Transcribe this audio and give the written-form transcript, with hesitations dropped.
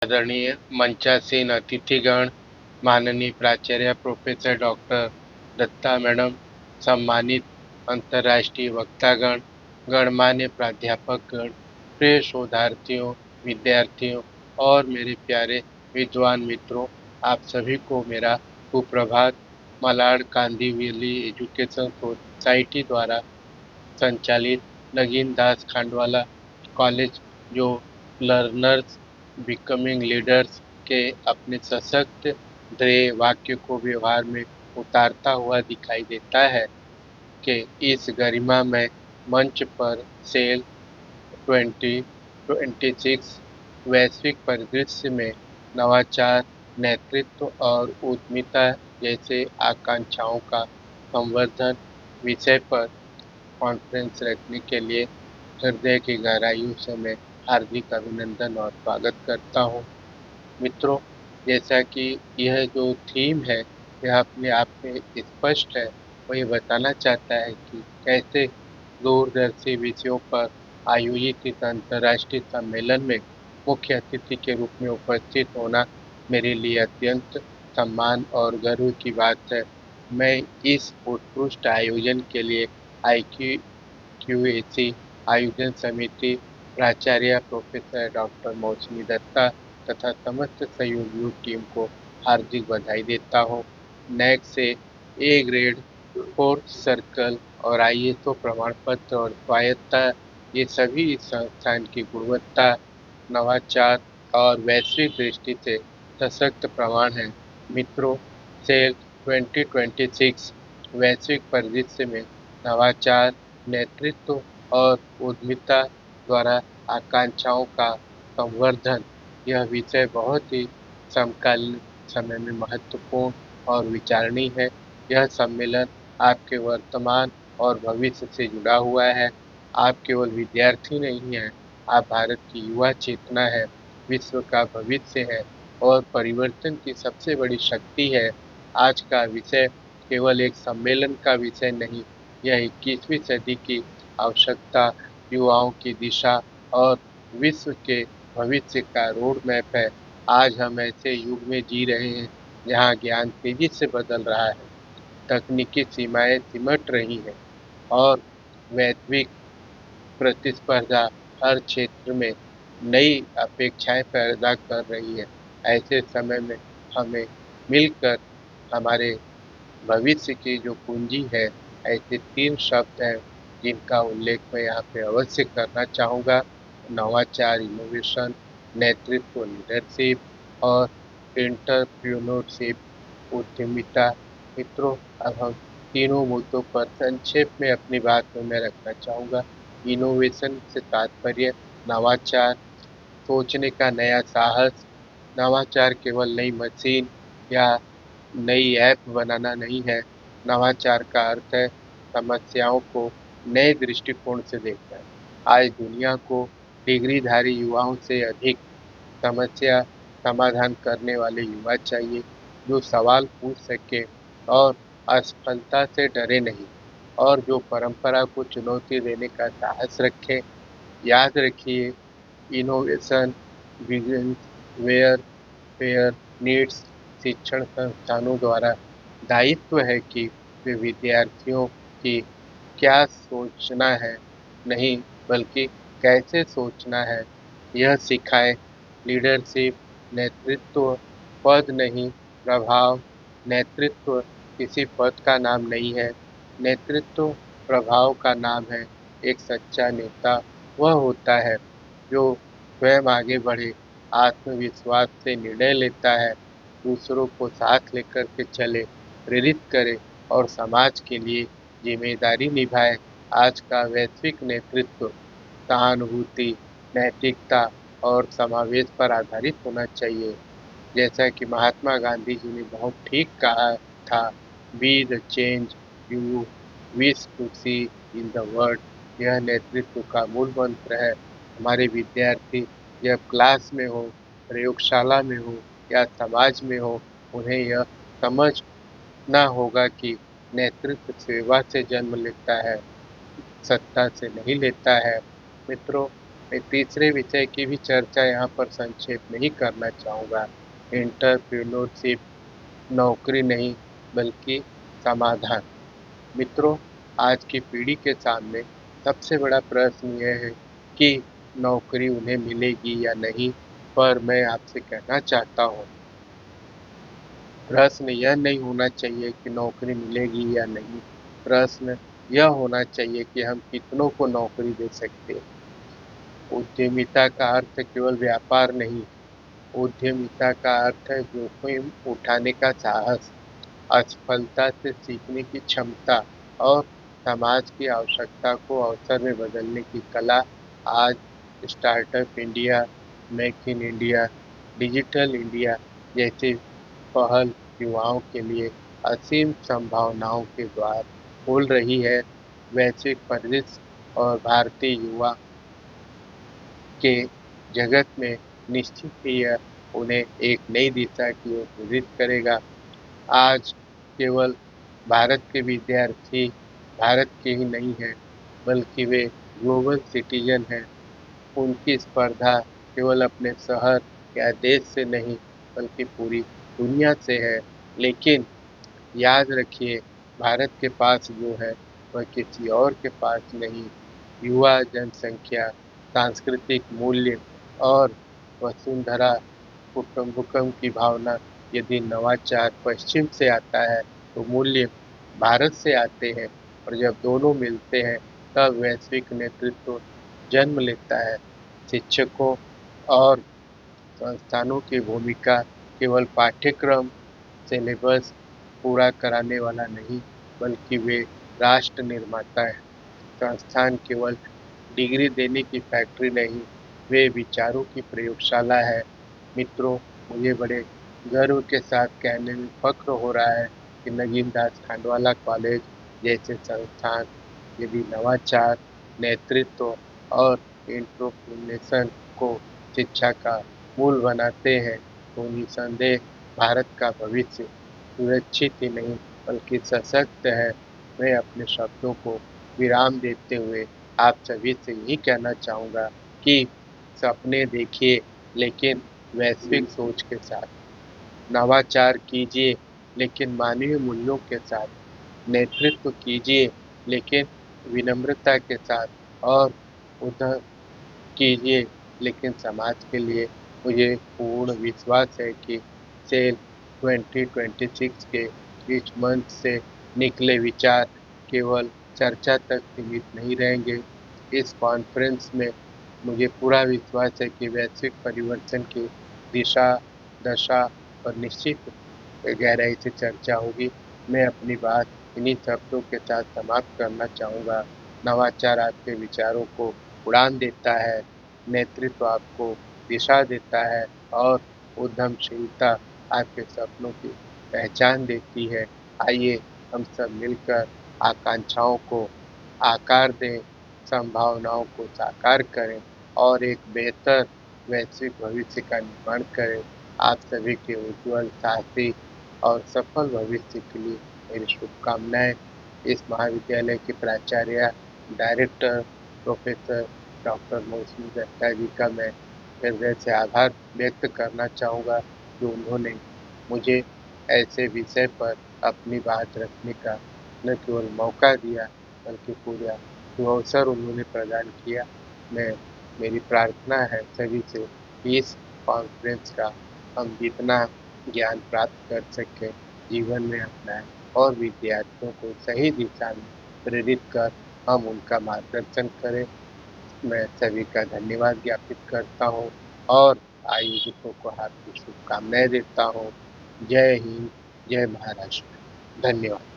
आदरणीय मंचासीन अतिथिगण, माननीय प्राचार्य प्रोफेसर डॉक्टर दत्ता मैडम, सम्मानित अंतर्राष्ट्रीय वक्तागण, गणमान्य प्राध्यापकगण, प्रिय शोधार्थियों, विद्यार्थियों और मेरे प्यारे विद्वान मित्रों, आप सभी को मेरा सुप्रभात। मलाड कांदिवली एजुकेशन सोसाइटी द्वारा संचालित नगीन दास खांडवाला कॉलेज, जो लर्नर्स बिकमिंग लीडर्स के अपने सशक्त ध्येय वाक्य को व्यवहार में उतारता हुआ दिखाई देता है, कि इस गरिमामय मंच पर सेल 2026 वैश्विक परिदृश्य में नवाचार, नेतृत्व और उद्यमिता जैसे आकांक्षाओं का संवर्धन विषय पर कॉन्फ्रेंस रखने के लिए हृदय की गहराइयों से मैं हार्दिक अभिनंदन और स्वागत करता हूँ। मित्रों, जैसा कि यह जो थीम है, यह अपने आप में स्पष्ट है। वो ये बताना चाहता है कि कैसे दूरदर्शी विषयों पर आयोजित इस अंतर्राष्ट्रीय सम्मेलन में मुख्य अतिथि के रूप में उपस्थित होना मेरे लिए अत्यंत सम्मान और गर्व की बात है। मैं इस उत्कृष्ट आयोजन के लिए IQAC आयोजन समिति, प्राचार्य प्रोफेसर डॉक्टर मौसमी दत्ता तथा समस्त सहयोगी टीम को हार्दिक बधाई देता हूँ। NAAC से ए ग्रेड, फोर्थ सर्कल और ISO प्रमाण पत्र और स्वायत्तता, ये सभी इस संस्थान की गुणवत्ता, नवाचार और वैश्विक दृष्टि से सशक्त प्रमाण हैं। मित्रों, सेल 2026 वैश्विक परिदृश्य में नवाचार, नेतृत्व और उद्यमिता द्वारा आकांक्षाओं का संवर्धन, यह विषय बहुत ही समकालीन समय में महत्वपूर्ण और विचारणीय है। यह सम्मेलन आपके वर्तमान और भविष्य से जुड़ा हुआ है। आप केवल विद्यार्थी नहीं हैं, आप भारत की युवा चेतना है, विश्व का भविष्य है और परिवर्तन की सबसे बड़ी शक्ति है। आज का विषय केवल एक सम्मेलन का विषय नहीं, यह 21वीं सदी की आवश्यकता, युवाओं की दिशा और विश्व के भविष्य का रोड मैप है। आज हम ऐसे युग में जी रहे हैं जहां ज्ञान तेजी से बदल रहा है, तकनीकी सीमाएं सिमट रही हैं और वैश्विक प्रतिस्पर्धा हर क्षेत्र में नई अपेक्षाएं पैदा कर रही है। ऐसे समय में हमें मिलकर हमारे भविष्य की जो पूंजी है, ऐसे 3 शब्द हैं जिनका उल्लेख मैं यहाँ पे अवश्य करना चाहूँगा: नवाचार, इनोवेशन, नेतृत्व, लीडरशिप और एंटरप्रेन्योरशिप, उद्यमिता। मित्रों, अब हम तीनों मुद्दों पर संक्षेप में अपनी बात को मैं रखना चाहूँगा। इनोवेशन से तात्पर्य नवाचार, सोचने का नया साहस। नवाचार केवल नई मशीन या नई ऐप बनाना नहीं है। नवाचार का अर्थ है समस्याओं को नए दृष्टिकोण से देखना। आज दुनिया को डिग्रीधारी युवाओं से अधिक समस्या समाधान करने वाले युवा चाहिए, जो सवाल पूछ सके और असफलता से डरे नहीं, और जो परंपरा को चुनौती देने का साहस रखें। याद रखिए, innovation begins where fear needs. शिक्षण संस्थानों द्वारा दायित्व है कि वे विद्यार्थियों की क्या सोचना है नहीं, बल्कि कैसे सोचना है, यह सिखाएं। लीडरशिप, नेतृत्व पद नहीं, प्रभाव। नेतृत्व किसी पद का नाम नहीं है, नेतृत्व प्रभाव का नाम है। एक सच्चा नेता वह होता है जो स्वयं आगे बढ़े, आत्मविश्वास से निर्णय लेता है, दूसरों को साथ लेकर के चले, प्रेरित करे और समाज के लिए जिम्मेदारी निभाए। आज का वैश्विक नेतृत्व सहानुभूति, नैतिकता और समावेश पर आधारित होना चाहिए। जैसा कि महात्मा गांधी जी ने बहुत ठीक कहा था, be the change you wish to see in the world. यह नेतृत्व का मूल मंत्र है। हमारे विद्यार्थी जब क्लास में हो, प्रयोगशाला में हो या समाज में हो, उन्हें यह समझना होगा कि नेतृत्व सेवा से जन्म लेता है, सत्ता से नहीं लेता है। मित्रों, मैं तीसरे विषय की भी चर्चा यहाँ पर संक्षेप में ही करना चाहूँगा। एंटरप्रेन्योरशिप नौकरी नहीं बल्कि समाधान। मित्रों, आज की पीढ़ी के सामने सबसे बड़ा प्रश्न यह है कि नौकरी उन्हें मिलेगी या नहीं, पर मैं आपसे कहना चाहता हूँ, प्रश्न यह नहीं होना चाहिए कि नौकरी मिलेगी या नहीं, प्रश्न यह होना चाहिए कि हम कितनों को नौकरी दे सकते हैं। उद्यमिता का अर्थ केवल व्यापार नहीं, उद्यमिता का अर्थ है जोखिम उठाने का साहस, असफलता से सीखने की क्षमता और समाज की आवश्यकता को अवसर में बदलने की कला। आज startup India, make in India, digital India जैसी पहल युवाओं के लिए असीम संभावनाओं के द्वार खोल रही है। वैश्विक परिदृश्य और भारतीय युवा के जगत में निश्चित ही यह उन्हें एक नई दिशा की ओर प्रेरित करेगा। आज केवल भारत के विद्यार्थी भारत के ही नहीं हैं, बल्कि वे ग्लोबल सिटीजन हैं। उनकी स्पर्धा केवल अपने शहर या देश से नहीं, बल्कि पूरी दुनिया से है। लेकिन याद रखिए, भारत के पास जो है वह किसी और के पास नहीं। युवा जनसंख्या, सांस्कृतिक मूल्य और वसुंधरा कुटुम्बकम की भावना। यदि नवाचार पश्चिम से आता है तो मूल्य भारत से आते हैं, और जब दोनों मिलते हैं तब वैश्विक नेतृत्व जन्म लेता है। शिक्षकों और संस्थानों की भूमिका केवल पाठ्यक्रम सिलेबस पूरा कराने वाला नहीं, बल्कि वे राष्ट्र निर्माता हैं। संस्थान केवल डिग्री देने की फैक्ट्री नहीं, वे विचारों की प्रयोगशाला है। मित्रों, मुझे बड़े गर्व के साथ कहने में फख्र हो रहा है कि नगीनदास खांडवाला कॉलेज जैसे संस्थान यदि नवाचार, नेतृत्व और एंटरप्रेन्योरशिप को शिक्षा का मूल बनाते हैं, तो निसंदेह भारत का भविष्य सुरक्षित ही नहीं बल्कि सशक्त है। मैं अपने शब्दों को विराम देते हुए आप सभी से यही कहना चाहूँगा कि सपने देखिए, लेकिन वैश्विक सोच के साथ। नवाचार कीजिए, लेकिन मानवीय मूल्यों के साथ। नेतृत्व कीजिए, लेकिन विनम्रता के साथ। और उद्यम कीजिए, लेकिन समाज के लिए। मुझे पूर्ण विश्वास है कि सेल 2026 के इस मंच से निकले विचार केवल चर्चा तक सीमित नहीं रहेंगे। इस कॉन्फ्रेंस में मुझे पूरा विश्वास है कि वैश्विक परिवर्तन की दिशा, दशा और निश्चित गहराई से चर्चा होगी। मैं अपनी बात इन्हीं शब्दों के साथ समाप्त करना चाहूँगा। नवाचार आपके विचारों को उड़ान देता है, नेतृत्व आपको दिशा देता है और उद्यमशीलता आपके सपनों की पहचान देती है। आइए हम सब मिलकर आकांक्षाओं को आकार दें, संभावनाओं को साकार करें और एक बेहतर वैश्विक भविष्य का निर्माण करें। आप सभी के उज्ज्वल, साहसी और सफल भविष्य के लिए मेरी शुभकामनाएं। इस महाविद्यालय के प्राचार्य, डायरेक्टर, प्रोफेसर डॉक्टर मौसमी दत्ता जी का मैं हृदय से आभार व्यक्त करना चाहूँगा कि उन्होंने मुझे ऐसे विषय पर अपनी बात रखने का न केवल मौका दिया, बल्कि पूरा जो अवसर उन्होंने प्रदान किया। मैं मेरी प्रार्थना है सभी से कि इस कॉन्फ्रेंस का हम जितना ज्ञान प्राप्त कर सकें, जीवन में अपनाएं और विद्यार्थियों को सही दिशा में प्रेरित कर हम उनका मार्गदर्शन करें। मैं सभी का धन्यवाद ज्ञापित करता हूँ और आयोजकों को हार्दिक शुभकामनाएं देता हूँ। जय हिंद, जय महाराष्ट्र। धन्यवाद।